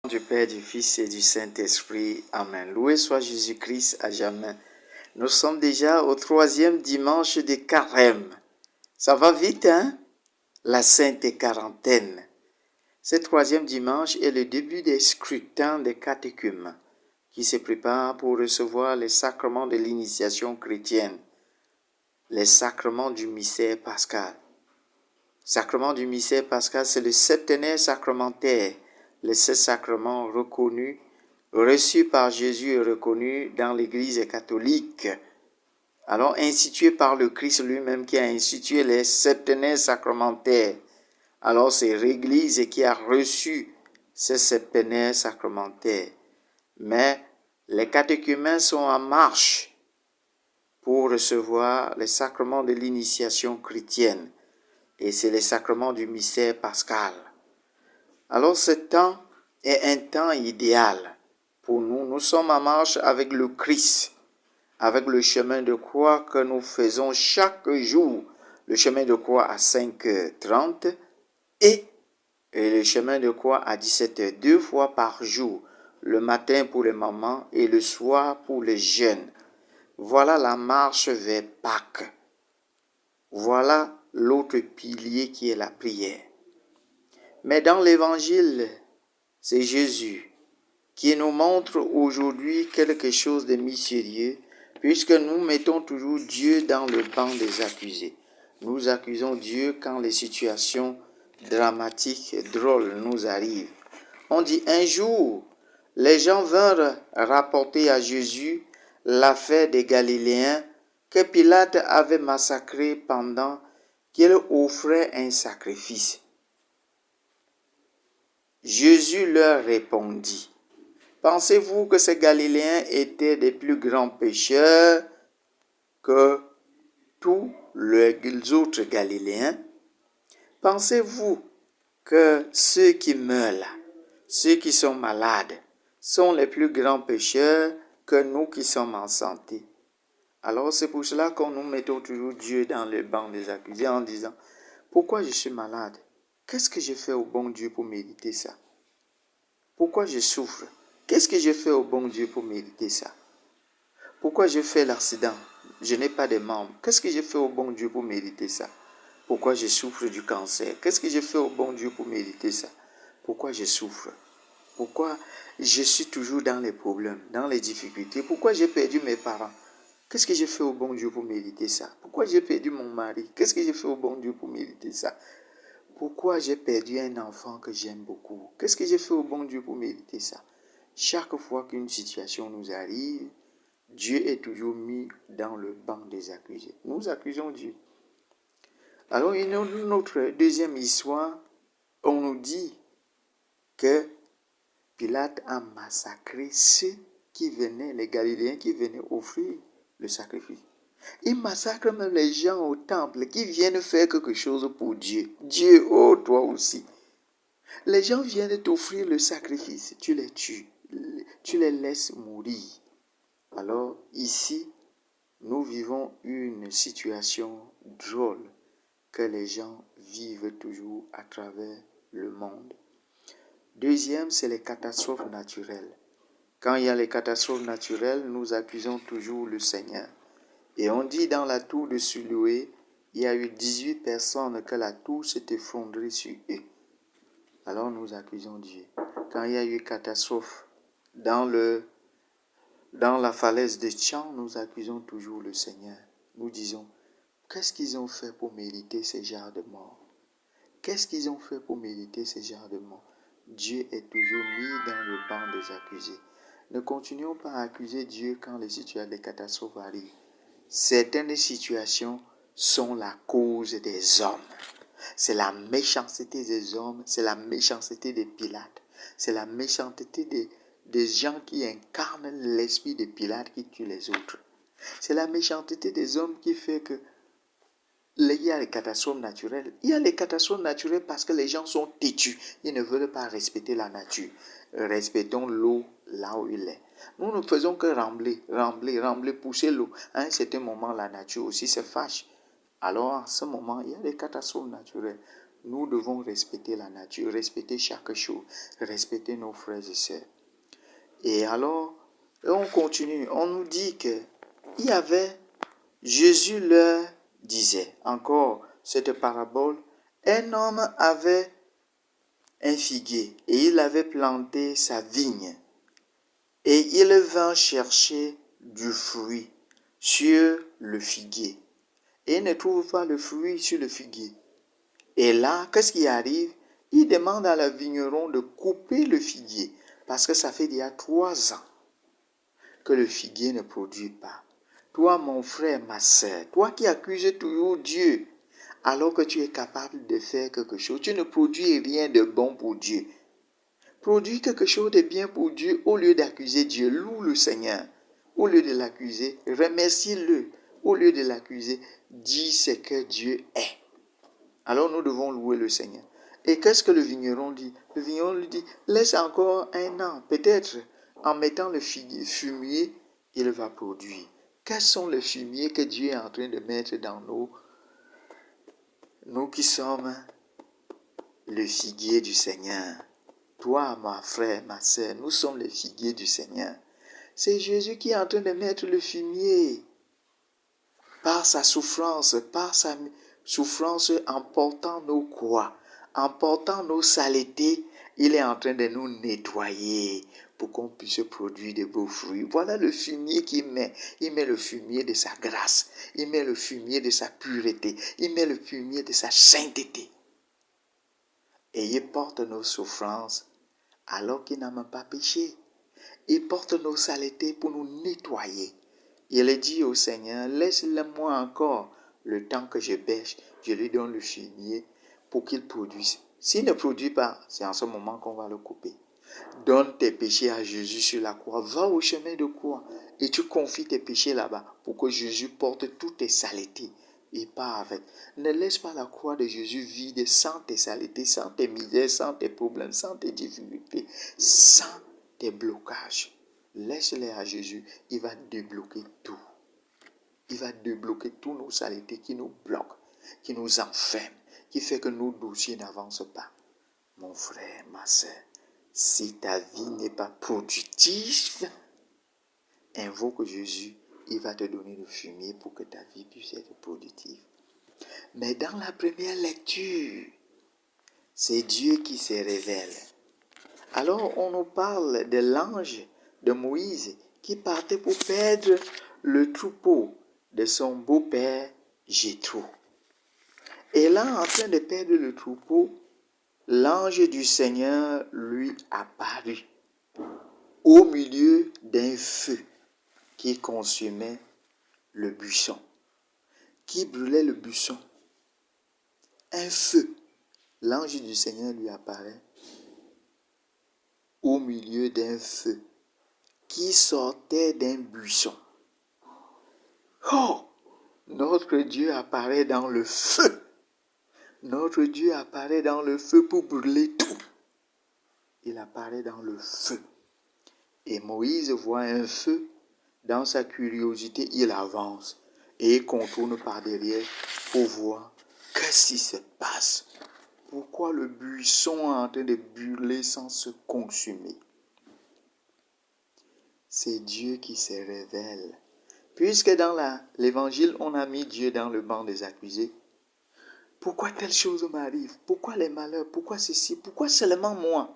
Du Père, du Fils et du Saint-Esprit. Amen. Loué soit Jésus-Christ à jamais. Nous sommes déjà au 3e dimanche de Carême. Ça va vite, hein? La Sainte Quarantaine. Ce 3e dimanche est le début des scrutins des catéchumes qui se préparent pour recevoir les sacrements de l'initiation chrétienne, les sacrements du mystère pascal. Sacrement du mystère pascal, c'est le septénaire sacrementaire, les 7 sacrements reconnus, reçus par Jésus et reconnus dans l'Église catholique. Alors institués par le Christ lui-même qui a institué les septénaires sacrementaires. Alors c'est l'Église qui a reçu ces septénaires sacrementaires. Mais les catéchumènes sont en marche pour recevoir les sacrements de l'initiation chrétienne. Et c'est les sacrements du mystère pascal. Alors ce temps est un temps idéal pour nous. Nous sommes en marche avec le Christ, avec le chemin de croix que nous faisons chaque jour. Le chemin de croix à 5h30 et le chemin de croix à 17h, 2 fois par jour. Le matin pour les mamans et le soir pour les jeunes. Voilà la marche vers Pâques. Voilà l'autre pilier qui est la prière. Mais dans l'évangile, c'est Jésus qui nous montre aujourd'hui quelque chose de mystérieux, puisque nous mettons toujours Dieu dans le banc des accusés. Nous accusons Dieu quand les situations dramatiques, drôles nous arrivent. On dit un jour, les gens vinrent rapporter à Jésus l'affaire des Galiléens que Pilate avait massacrés pendant qu'il offrait un sacrifice. Jésus leur répondit, « Pensez-vous que ces Galiléens étaient des plus grands pécheurs que tous les autres Galiléens? Pensez-vous que ceux qui meurent là, ceux qui sont malades, sont les plus grands pécheurs que nous qui sommes en santé? » Alors c'est pour cela que nous mettons toujours Dieu dans le banc des accusés en disant, « Pourquoi je suis malade? Qu'est-ce que j'ai fait au bon Dieu pour mériter ça? Pourquoi je souffre? Qu'est-ce que j'ai fait au bon Dieu pour mériter ça? Pourquoi j'ai fait l'accident? Je n'ai pas de membres. Qu'est-ce que j'ai fait au bon Dieu pour mériter ça? Pourquoi je souffre du cancer? Qu'est-ce que j'ai fait au bon Dieu pour mériter ça? Pourquoi je souffre? Pourquoi je suis toujours dans les problèmes, dans les difficultés? Pourquoi j'ai perdu mes parents? Qu'est-ce que j'ai fait au bon Dieu pour mériter ça? Pourquoi j'ai perdu mon mari? Qu'est-ce que j'ai fait au bon Dieu pour mériter ça? Pourquoi j'ai perdu un enfant que j'aime beaucoup? Qu'est-ce que j'ai fait au bon Dieu pour mériter ça? Chaque fois qu'une situation nous arrive, Dieu est toujours mis dans le banc des accusés. Nous accusons Dieu. Alors, une autre deuxième histoire, on nous dit que Pilate a massacré ceux qui venaient, les Galiléens qui venaient offrir le sacrifice. Il massacre même les gens au temple qui viennent faire quelque chose pour Dieu. Dieu, oh toi aussi. Les gens viennent t'offrir le sacrifice, tu les tues, tu les laisses mourir. Alors ici, nous vivons une situation drôle que les gens vivent toujours à travers le monde. Deuxième, c'est les catastrophes naturelles. Quand il y a les catastrophes naturelles, nous accusons toujours le Seigneur. Et on dit dans la tour de Siloé, il y a eu 18 personnes que la tour s'est effondrée sur eux. Alors nous accusons Dieu. Quand il y a eu catastrophe dans la falaise de Tchang, nous accusons toujours le Seigneur. Nous disons, qu'est-ce qu'ils ont fait pour mériter ces genres de mort? Qu'est-ce qu'ils ont fait pour mériter ces genres de mort? Dieu est toujours mis dans le banc des accusés. Ne continuons pas à accuser Dieu quand les catastrophes arrivent. Certaines situations sont la cause des hommes. C'est la méchanceté des hommes, c'est la méchanceté des Pilates, c'est la méchanceté des gens qui incarnent l'esprit de Pilate qui tue les autres. C'est la méchanceté des hommes qui fait que il y a les catastrophes naturelles. Il y a les catastrophes naturelles parce que les gens sont têtus. Ils ne veulent pas respecter la nature. Respectons l'eau là où il est. Nous ne faisons que rembler, pousser l'eau. À un certain moment, la nature aussi se fâche. Alors, en ce moment, il y a des catastrophes naturelles. Nous devons respecter la nature, respecter chaque chose, respecter nos frères et sœurs. Et alors, on continue, on nous dit que il y avait, Jésus leur disait, encore cette parabole, un homme avait un figuier et il avait planté sa vigne. Et il vint chercher du fruit sur le figuier. Et il ne trouve pas le fruit sur le figuier. Et là, qu'est-ce qui arrive? Il demande à la vigneron de couper le figuier. Parce que ça fait déjà 3 ans que le figuier ne produit pas. Toi, mon frère, ma sœur, toi qui accuses toujours Dieu, alors que tu es capable de faire quelque chose, tu ne produis rien de bon pour Dieu. Produis quelque chose de bien pour Dieu au lieu d'accuser Dieu. Loue le Seigneur. Au lieu de l'accuser, remercie-le. Au lieu de l'accuser, dis ce que Dieu est. Alors nous devons louer le Seigneur. Et qu'est-ce que le vigneron dit? Le vigneron lui dit, laisse encore 1 an. Peut-être en mettant le fumier, il va produire. Quels sont les fumiers que Dieu est en train de mettre dans nous qui sommes le figuier du Seigneur? Toi, ma frère, ma sœur, nous sommes les figuiers du Seigneur. C'est Jésus qui est en train de mettre le fumier. Par sa souffrance en portant nos croix, en portant nos saletés, il est en train de nous nettoyer pour qu'on puisse produire de beaux fruits. Voilà le fumier qu'il met. Il met le fumier de sa grâce. Il met le fumier de sa pureté. Il met le fumier de sa sainteté. Et il porte nos souffrances alors qu'il n'a même pas péché. Il porte nos saletés pour nous nettoyer. Il dit au Seigneur, laisse-le-moi encore le temps que je bêche. Je lui donne le fumier pour qu'il produise. S'il ne produit pas, c'est en ce moment qu'on va le couper. Donne tes péchés à Jésus sur la croix. Va au chemin de croix et tu confies tes péchés là-bas pour que Jésus porte toutes tes saletés. Et pas avec. Ne laisse pas la croix de Jésus vide sans tes saletés, sans tes misères, sans tes problèmes, sans tes difficultés, sans tes blocages. Laisse-les à Jésus. Il va débloquer tout. Il va débloquer tous nos saletés qui nous bloquent, qui nous enferment, qui fait que nos dossiers n'avancent pas. Mon frère, ma soeur, si ta vie n'est pas productive, invoque Jésus. Il va te donner le fumier pour que ta vie puisse être productive. Mais dans la première lecture, c'est Dieu qui se révèle. Alors on nous parle de l'ange de Moïse qui partait pour perdre le troupeau de son beau-père Jéthro. Et là, en train de perdre le troupeau, l'ange du Seigneur lui apparut au milieu d'un feu qui consumait le buisson, qui brûlait le buisson. Un feu. L'ange du Seigneur lui apparaît au milieu d'un feu qui sortait d'un buisson. Oh! Notre Dieu apparaît dans le feu. Notre Dieu apparaît dans le feu pour brûler tout. Il apparaît dans le feu. Et Moïse voit un feu. Dans sa curiosité, il avance et il contourne par derrière pour voir qu'est-ce qui se passe. Pourquoi le buisson est en train de brûler sans se consumer? C'est Dieu qui se révèle. Puisque dans l'évangile, on a mis Dieu dans le banc des accusés. Pourquoi telle chose m'arrive? Pourquoi les malheurs? Pourquoi ceci? Pourquoi seulement moi?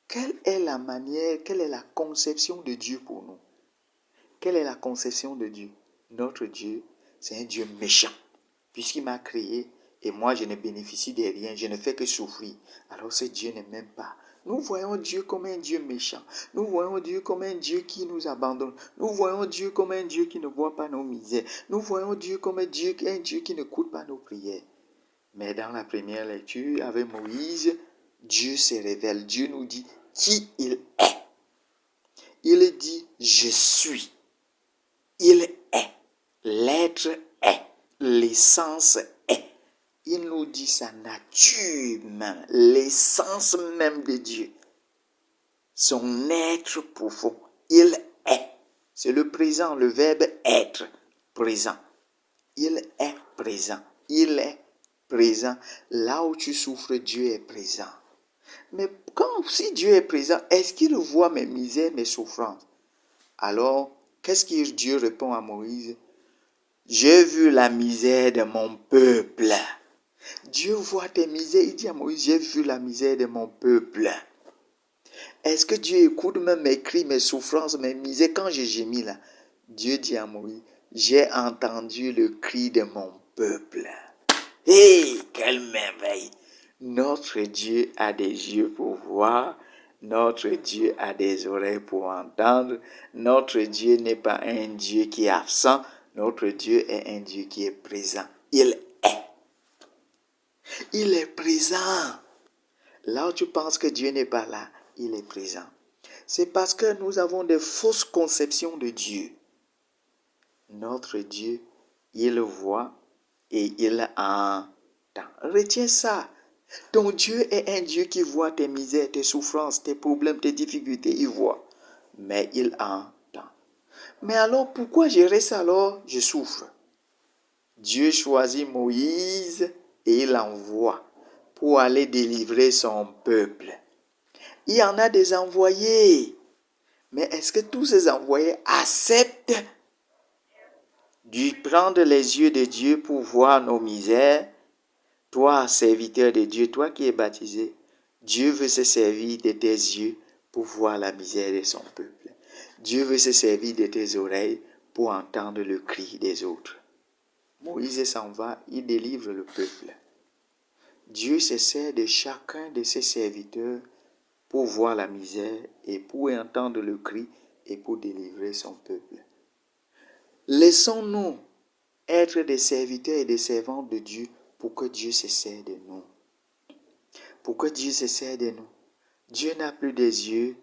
Quelle est la manière, quelle est la conception de Dieu pour nous? Quelle est la conception de Dieu? Notre Dieu, c'est un Dieu méchant. Puisqu'il m'a créé et moi je ne bénéficie de rien, je ne fais que souffrir. Alors ce Dieu ne m'aime pas. Nous voyons Dieu comme un Dieu méchant. Nous voyons Dieu comme un Dieu qui nous abandonne. Nous voyons Dieu comme un Dieu qui ne voit pas nos misères. Nous voyons Dieu comme un Dieu qui n'écoute pas nos prières. Mais dans la première lecture, avec Moïse, Dieu se révèle. Dieu nous dit qui il est. Il dit « Je suis ». Il est. L'être est. L'essence est. Il nous dit sa nature même, l'essence même de Dieu. Son être profond. Il est. C'est le présent, le verbe être, présent. Il est présent. Il est présent. Là où tu souffres, Dieu est présent. Mais si Dieu est présent, est-ce qu'il voit mes misères, mes souffrances? Alors, qu'est-ce que Dieu répond à Moïse? J'ai vu la misère de mon peuple. Dieu voit tes misères. Il dit à Moïse, j'ai vu la misère de mon peuple. Est-ce que Dieu écoute même mes cris, mes souffrances, mes misères quand je gémis là? Dieu dit à Moïse, j'ai entendu le cri de mon peuple. Hé, quelle merveille! Notre Dieu a des yeux pour voir, notre Dieu a des oreilles pour entendre, notre Dieu n'est pas un Dieu qui est absent, notre Dieu est un Dieu qui est présent. Il est présent. Là où tu penses que Dieu n'est pas là, il est présent. C'est parce que nous avons des fausses conceptions de Dieu. Notre Dieu, il voit et il entend. Retiens ça. Ton Dieu est un Dieu qui voit tes misères, tes souffrances, tes problèmes, tes difficultés. Il voit. Mais il entend. Mais alors, pourquoi je reste alors? Je souffre. Dieu choisit Moïse et il l'envoie pour aller délivrer son peuple. Il y en a des envoyés. Mais est-ce que tous ces envoyés acceptent de prendre les yeux de Dieu pour voir nos misères? Toi, serviteur de Dieu, toi qui es baptisé, Dieu veut se servir de tes yeux pour voir la misère de son peuple. Dieu veut se servir de tes oreilles pour entendre le cri des autres. Moïse s'en va, il délivre le peuple. Dieu se sert de chacun de ses serviteurs pour voir la misère et pour entendre le cri et pour délivrer son peuple. Laissons-nous être des serviteurs et des servantes de Dieu pour que Dieu se sert de nous. Pour que Dieu se sert de nous. Dieu n'a plus des yeux,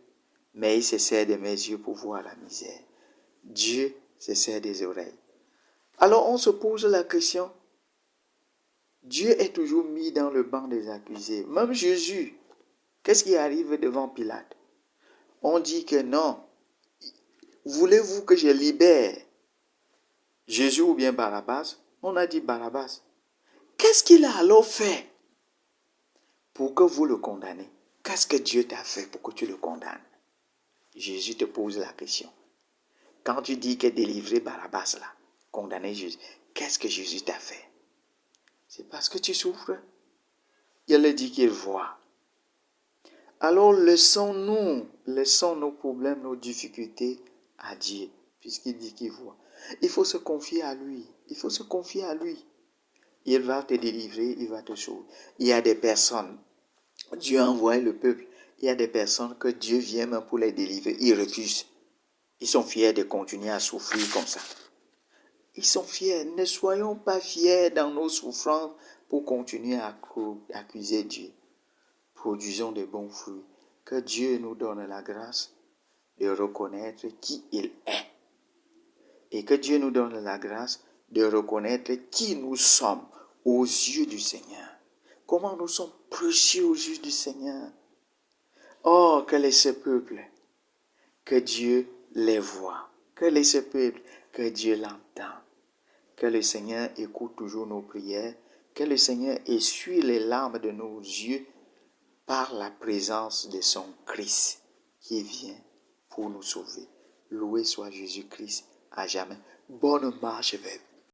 mais il se sert de mes yeux pour voir la misère. Dieu se sert des oreilles. Alors on se pose la question, Dieu est toujours mis dans le banc des accusés. Même Jésus, qu'est-ce qui arrive devant Pilate? On dit que non. Voulez-vous que je libère Jésus ou bien Barabbas? On a dit Barabbas. Qu'est-ce qu'il a alors fait pour que vous le condamnez? Qu'est-ce que Dieu t'a fait pour que tu le condamnes? Jésus te pose la question. Quand tu dis que délivrer Barabbas là, condamner Jésus, qu'est-ce que Jésus t'a fait? C'est parce que tu souffres. Il dit qu'il voit. Alors laissons nos problèmes, nos difficultés à Dieu, puisqu'il dit qu'il voit. Il faut se confier à lui. Il faut se confier à lui. Il va te délivrer, il va te sauver. Il y a des personnes, Dieu a envoyé le peuple, il y a des personnes que Dieu vient même pour les délivrer, ils refusent. Ils sont fiers de continuer à souffrir comme ça. Ils sont fiers. Ne soyons pas fiers dans nos souffrances pour continuer à accuser Dieu. Produisons de bons fruits. Que Dieu nous donne la grâce de reconnaître qui il est. Et que Dieu nous donne la grâce de reconnaître qui nous sommes aux yeux du Seigneur. Comment nous sommes précieux aux yeux du Seigneur. Oh, quel est ce peuple? Que Dieu les voit. Quel est ce peuple? Que Dieu l'entend. Que le Seigneur écoute toujours nos prières. Que le Seigneur essuie les larmes de nos yeux par la présence de son Christ qui vient pour nous sauver. Loué soit Jésus-Christ à jamais. Bonne marche vers vous.